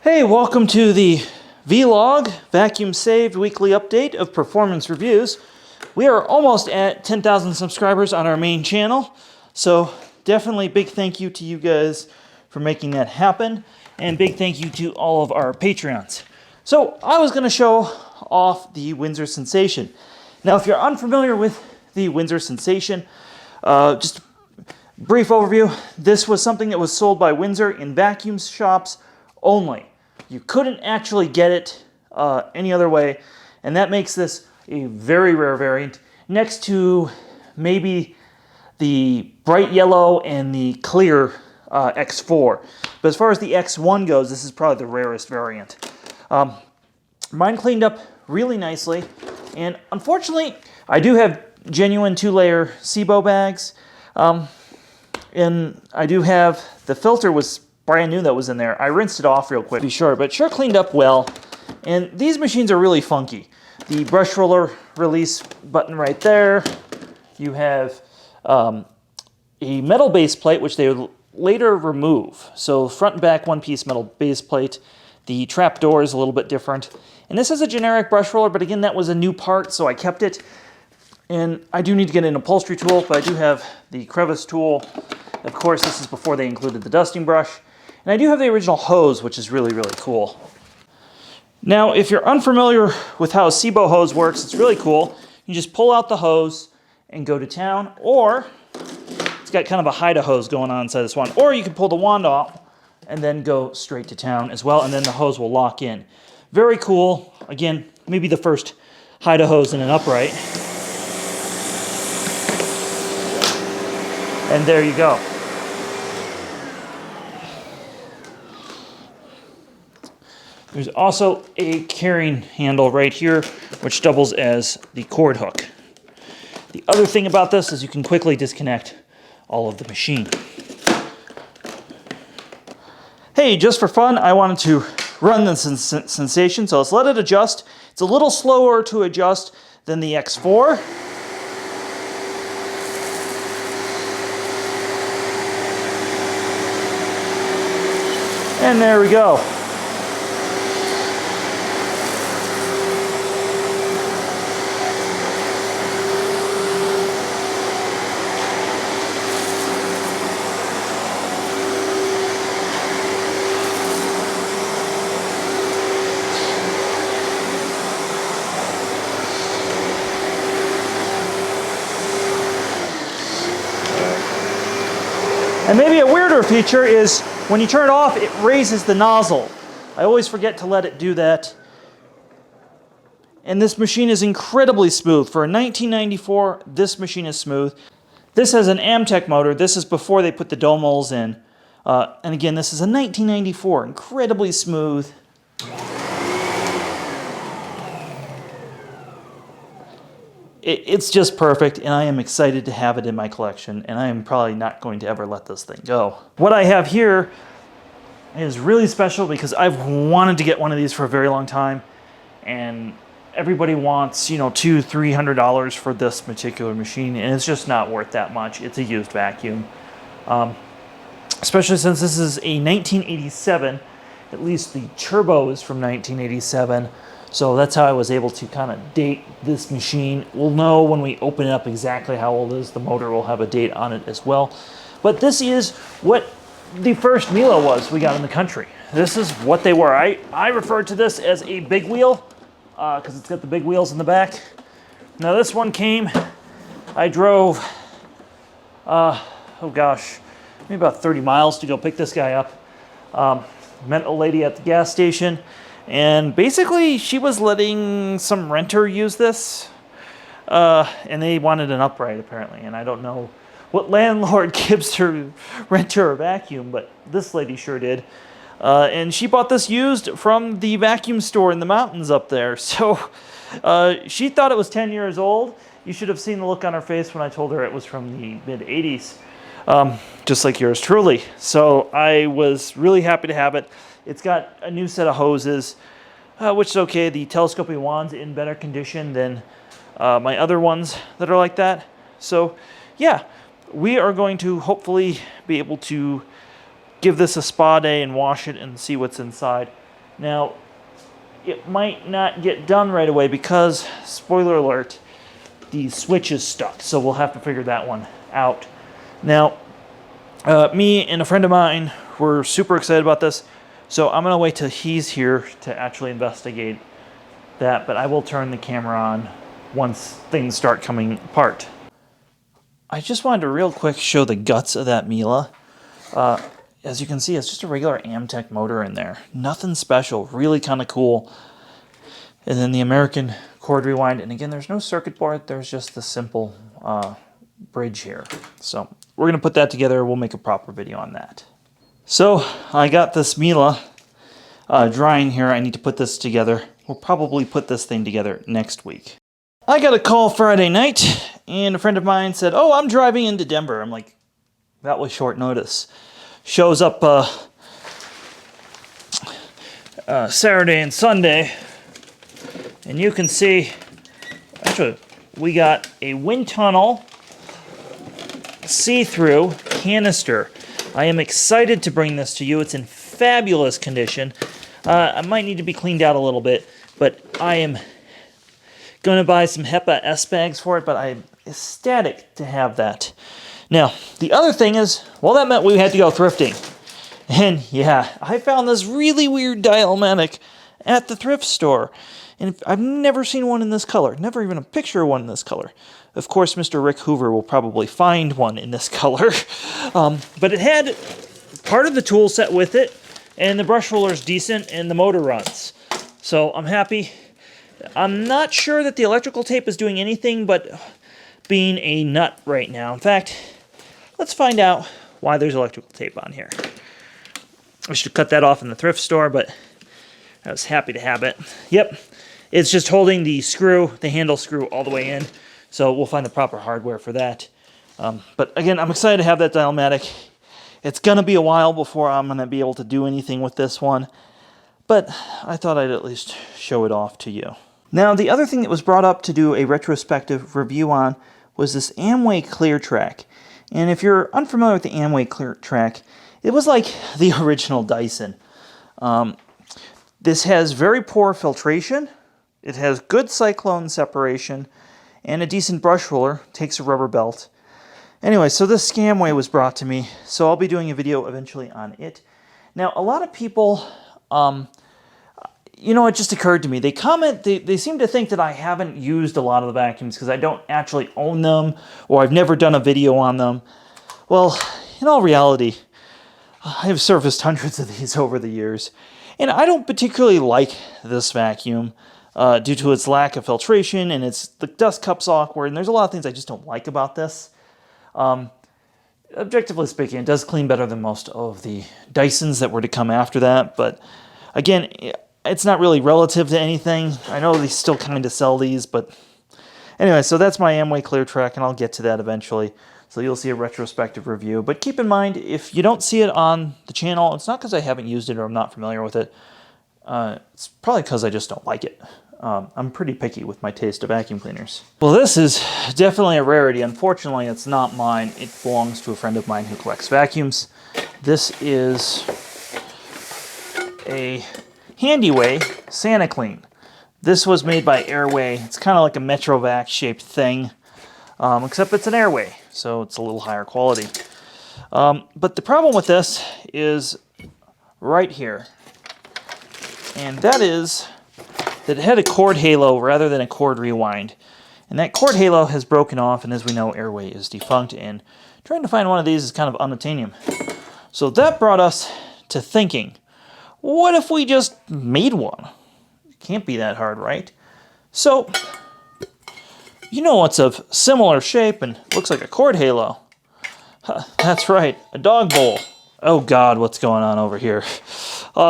Hey, welcome to the vlog, vacuum saved weekly update of Performance Reviews. We are almost at 10,000 subscribers on our main channel, so definitely big thank you to you guys for making that happen, and big thank you to all of our Patreons. So I was going to show off the Windsor Sensation. Now, if you're unfamiliar with the Windsor Sensation, just a brief overview, this was something that was sold by Windsor in vacuum shops only. You couldn't actually get it any other way, and that makes this a very rare variant, next to maybe the bright yellow and the clear X4. But as far as the X1 goes, this is probably the rarest variant. Mine cleaned up really nicely, and unfortunately, I do have genuine 2-layer SIBO bags, and I do have, the filter was brand new that was in there. I rinsed it off real quick to be sure, but sure cleaned up well. And these machines are really funky. The brush roller release button right there. You have a metal base plate, which they would later remove. So front and back one-piece metal base plate. The trap door is a little bit different. And this is a generic brush roller, but again, that was a new part, so I kept it. And I do need to get an upholstery tool, but I do have the crevice tool. Of course, this is before they included the dusting brush. And I do have the original hose, which is really, really cool. Now, if you're unfamiliar with how a SIBO hose works, it's really cool. You just pull out the hose and go to town, or it's got kind of a hide-a hose going on inside this one. Or you can pull the wand off and then go straight to town as well, and then the hose will lock in. Very cool. Again, maybe the first hide-a hose in an upright. And there you go. There's also a carrying handle right here, which doubles as the cord hook. The other thing about this is you can quickly disconnect all of the machine. Hey, just for fun, I wanted to run the Sensation, so let's let it adjust. It's a little slower to adjust than the X4. And there we go. And maybe a weirder feature is when you turn it off, it raises the nozzle. I always forget to let it do that. And this machine is incredibly smooth. For a 1994, this machine is smooth. This has an Amtech motor. This is before they put the domals in. And again, this is a 1994, incredibly smooth. It's just perfect, and I am excited to have it in my collection, and I am probably not going to ever let this thing go. What I have here is really special because I've wanted to get one of these for a very long time, and everybody wants, you know, $200–300 for this particular machine, and it's just not worth that much. It's a used vacuum. Especially since this is a 1987, at least the turbo is from 1987. So that's how I was able to kind of date this machine. We'll know when we open it up exactly how old it is. The motor will have a date on it as well. But this is what the first Miele was we got in the country. This is what they were. I refer to this as a big wheel because it's got the big wheels in the back. Now this one came, I drove, oh gosh, maybe about 30 miles to go pick this guy up. Met a lady at the gas station. And basically, she was letting some renter use this, and they wanted an upright, apparently. And I don't know what landlord gives her renter a vacuum, but this lady sure did. And she bought this used from the vacuum store in the mountains up there. So she thought it was 10 years old. You should have seen the look on her face when I told her it was from the mid-'80s, just like yours truly. So I was really happy to have it. It's got a new set of hoses, which is okay. The telescoping wand's in better condition than my other ones that are like that. So yeah, we are going to hopefully be able to give this a spa day and wash it and see what's inside. Now, it might not get done right away because, spoiler alert, the switch is stuck. So we'll have to figure that one out. Now, me and a friend of mine were super excited about this. So I'm going to wait till he's here to actually investigate that. But I will turn the camera on once things start coming apart. I just wanted to real quick show the guts of that Miele. As you can see, it's just a regular Amtech motor in there. Nothing special, really kind of cool. And then the American cord rewind. And again, there's no circuit board. There's just the simple bridge here. So we're going to put that together. We'll make a proper video on that. So I got this Miele drying here. I need to put this together. We'll probably put this thing together next week. I got a call Friday night, and a friend of mine said, "Oh, I'm driving into Denver." I'm like, that was short notice. Shows up Saturday and Sunday, and you can see, actually, we got a wind tunnel see-through canister. I am excited to bring this to you. It's in fabulous condition. I might need to be cleaned out a little bit, but I am going to buy some HEPA S bags for it, but I'm ecstatic to have that. Now, the other thing is, well, that meant we had to go thrifting. And yeah, I found this really weird dial-matic at the thrift store. And I've never seen one in this color. Never even a picture of one in this color. Of course, Mr. Rick Hoover will probably find one in this color. But it had part of the tool set with it, and the brush roller is decent, and the motor runs. So I'm happy. I'm not sure that the electrical tape is doing anything but being a nut right now. In fact, let's find out why there's electrical tape on here. I should cut that off in the thrift store, but I was happy to have it. Yep, it's just holding the screw, the handle screw, all the way in. So we'll find the proper hardware for that. But again, I'm excited to have that dial-matic. It's going to be a while before I'm going to be able to do anything with this one. But I thought I'd at least show it off to you. Now, the other thing that was brought up to do a retrospective review on was this Amway ClearTrack. And if you're unfamiliar with the Amway ClearTrack, it was like the original Dyson. This has very poor filtration. It has good cyclone separation and a decent brush roller. Takes a rubber belt. Anyway, so this Scamway was brought to me, so I'll be doing a video eventually on it. Now, a lot of people, you know, it just occurred to me. They comment, they seem to think that I haven't used a lot of the vacuums because I don't actually own them or I've never done a video on them. Well, in all reality, I have serviced hundreds of these over the years, and I don't particularly like this vacuum due to its lack of filtration, and the dust cup's awkward, and there's a lot of things I just don't like about this. Objectively speaking, it does clean better than most of the Dysons that were to come after that, but again, it's not really relative to anything. I know they still kind of sell these, but anyway, so that's my Amway ClearTrack, and I'll get to that eventually. So you'll see a retrospective review. But keep in mind, if you don't see it on the channel, it's not because I haven't used it or I'm not familiar with it. It's probably because I just don't like it. I'm pretty picky with my taste of vacuum cleaners. Well, this is definitely a rarity. Unfortunately, it's not mine. It belongs to a friend of mine who collects vacuums. This is a Handyway SaniClean. This was made by Airway. It's kind of like a Metrovac shaped thing, except it's an Airway, so it's a little higher quality. But the problem with this is right here, and that is that it had a cord halo rather than a cord rewind. And that cord halo has broken off, and as we know, Airway is defunct, and trying to find one of these is kind of unattainable. So that brought us to thinking, what if we just made one? It can't be that hard, right? So, you know what's of similar shape and looks like a cord halo? That's right, a dog bowl. Oh God, what's going on over here?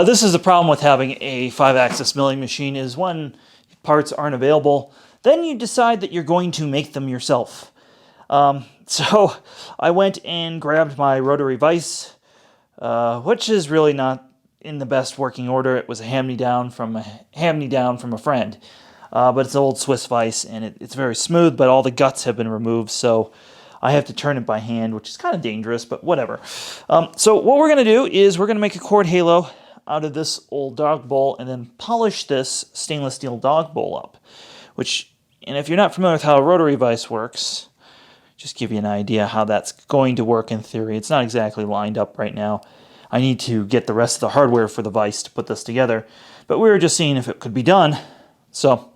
This is the problem with having a 5-axis milling machine is when parts aren't available, then you decide that you're going to make them yourself. So I went and grabbed my rotary vise, which is really not in the best working order. It was a hand-me-down from a friend. But it's an old Swiss vise, and it's very smooth, but all the guts have been removed, so I have to turn it by hand, which is kind of dangerous, but whatever. So what we're going to do is we're going to make a cord halo out of this old dog bowl and then polish this stainless steel dog bowl up. And if you're not familiar with how a rotary vise works, just give you an idea how that's going to work in theory. It's not exactly lined up right now. I need to get the rest of the hardware for the vise to put this together, but we were just seeing if it could be done. So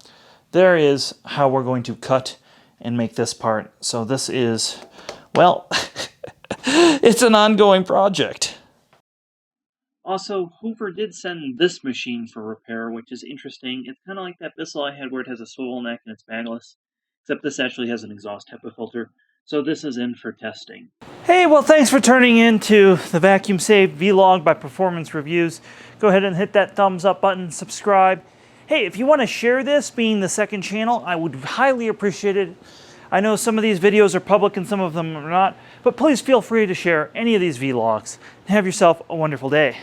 there is how we're going to cut and make this part. So this is, well, it's an ongoing project. Also, Hoover did send this machine for repair, which is interesting. It's kind of like that Bissell I had where it has a swivel neck and it's bagless, except this actually has an exhaust HEPA filter. So this is in for testing. Hey, well, thanks for turning in to the Vacuum Saved Vlog by Performance Reviews. Go ahead and hit that thumbs up button, subscribe. Hey, if you want to share this, being the second channel, I would highly appreciate it. I know some of these videos are public and some of them are not, but please feel free to share any of these vlogs. Have yourself a wonderful day.